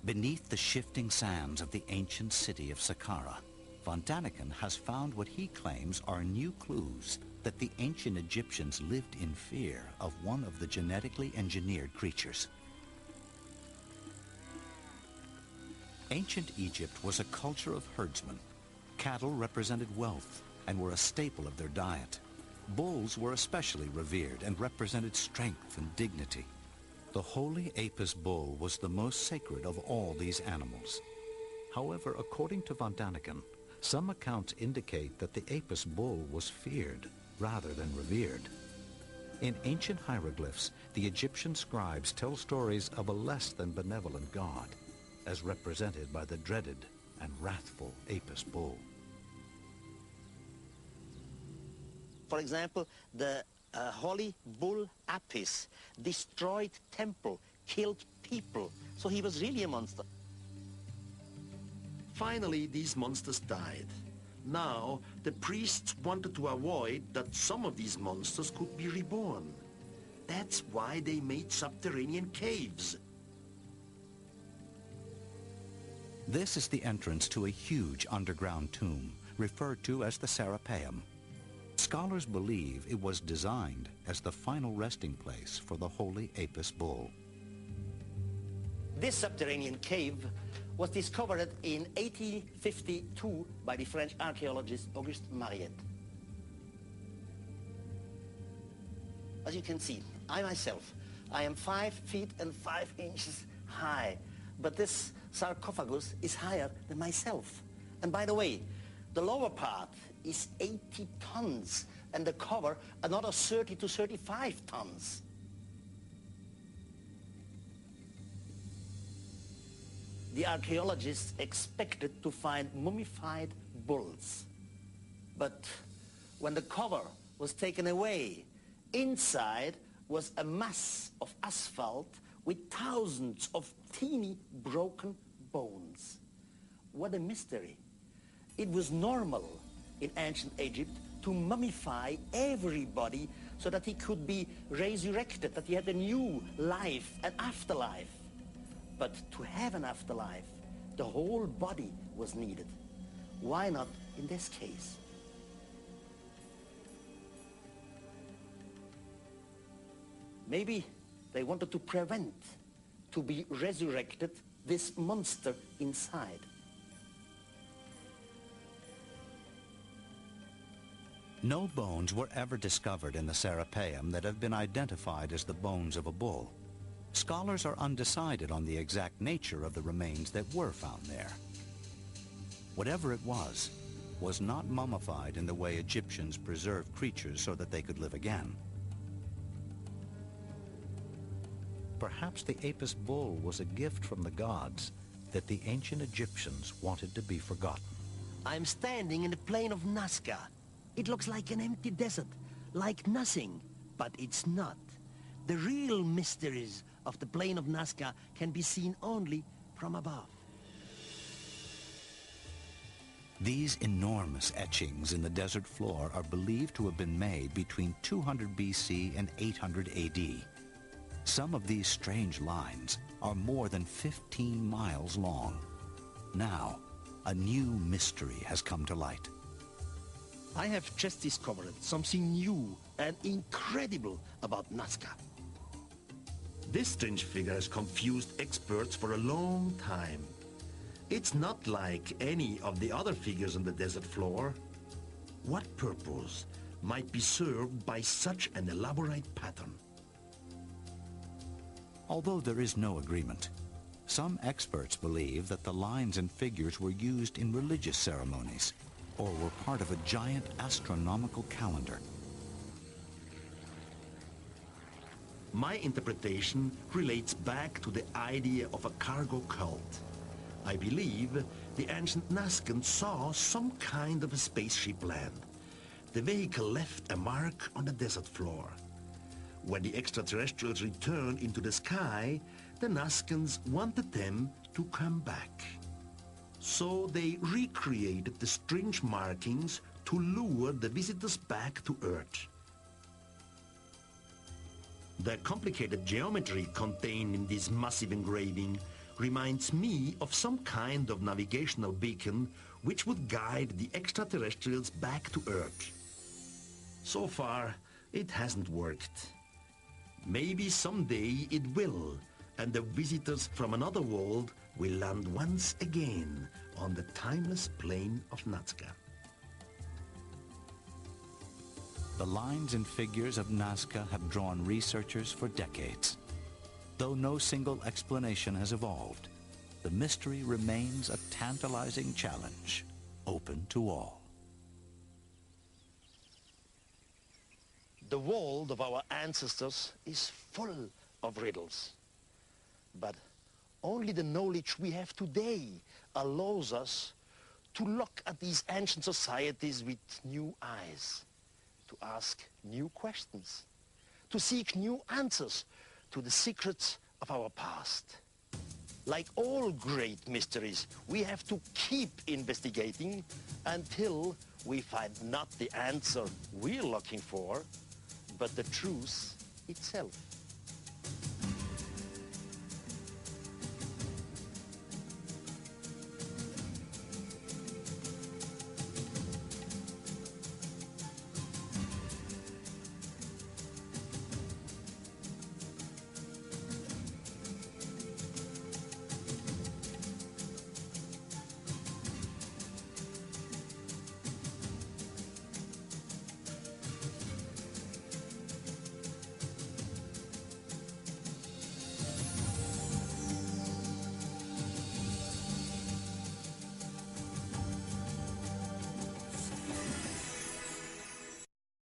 Beneath the shifting sands of the ancient city of Saqqara, von Daniken has found what he claims are new clues that the ancient Egyptians lived in fear of one of the genetically engineered creatures. Ancient Egypt was a culture of herdsmen. Cattle represented wealth and were a staple of their diet. Bulls were especially revered and represented strength and dignity. The holy Apis bull was the most sacred of all these animals. However, according to von Daniken, some accounts indicate that the Apis bull was feared rather than revered. In ancient hieroglyphs, the Egyptian scribes tell stories of a less than benevolent god, as represented by the dreaded and wrathful Apis bull. For example, the holy bull Apis destroyed temple, killed people, so he was really a monster. Finally, these monsters died. Now, the priests wanted to avoid that some of these monsters could be reborn. That's why they made subterranean caves. This is the entrance to a huge underground tomb, referred to as the Serapeum. Scholars believe it was designed as the final resting place for the holy Apis bull. This subterranean cave was discovered in 1852 by the French archaeologist Auguste Mariette. As you can see, I myself, I am 5 feet and 5 inches high, but this sarcophagus is higher than myself. And by the way, the lower part is 80 tons, and the cover another 30 to 35 tons. The archaeologists expected to find mummified bulls. But when the cover was taken away, inside was a mass of asphalt with thousands of teeny broken bones. What a mystery. It was normal in ancient Egypt to mummify everybody so that he could be resurrected, that he had a new life, an afterlife. But to have an afterlife, the whole body was needed. Why not in this case? Maybe they wanted to prevent, to be resurrected, this monster inside. No bones were ever discovered in the Serapeum that have been identified as the bones of a bull. Scholars are undecided on the exact nature of the remains that were found there. Whatever it was not mummified in the way Egyptians preserved creatures so that they could live again. Perhaps the Apis bull was a gift from the gods that the ancient Egyptians wanted to be forgotten. I'm standing in the plain of Nazca. It looks like an empty desert, like nothing, but it's not. The real mysteries of the plain of Nazca can be seen only from above. These enormous etchings in the desert floor are believed to have been made between 200 BC and 800 AD. Some of these strange lines are more than 15 miles long. Now, a new mystery has come to light. I have just discovered something new and incredible about Nazca. This strange figure has confused experts for a long time. It's not like any of the other figures on the desert floor. What purpose might be served by such an elaborate pattern? Although there is no agreement, some experts believe that the lines and figures were used in religious ceremonies or were part of a giant astronomical calendar. My interpretation relates back to the idea of a cargo cult. I believe the ancient Nazcans saw some kind of a spaceship land. The vehicle left a mark on the desert floor. When the extraterrestrials returned into the sky, the Nazcans wanted them to come back. So they recreated the strange markings to lure the visitors back to Earth. The complicated geometry contained in this massive engraving reminds me of some kind of navigational beacon which would guide the extraterrestrials back to Earth. So far, it hasn't worked. Maybe someday it will, and the visitors from another world will land once again on the timeless plain of Nazca. The lines and figures of Nazca have drawn researchers for decades. Though no single explanation has evolved, the mystery remains a tantalizing challenge, open to all. The world of our ancestors is full of riddles. But only the knowledge we have today allows us to look at these ancient societies with new eyes, to ask new questions, to seek new answers to the secrets of our past. Like all great mysteries, we have to keep investigating until we find not the answer we're looking for, but the truth itself.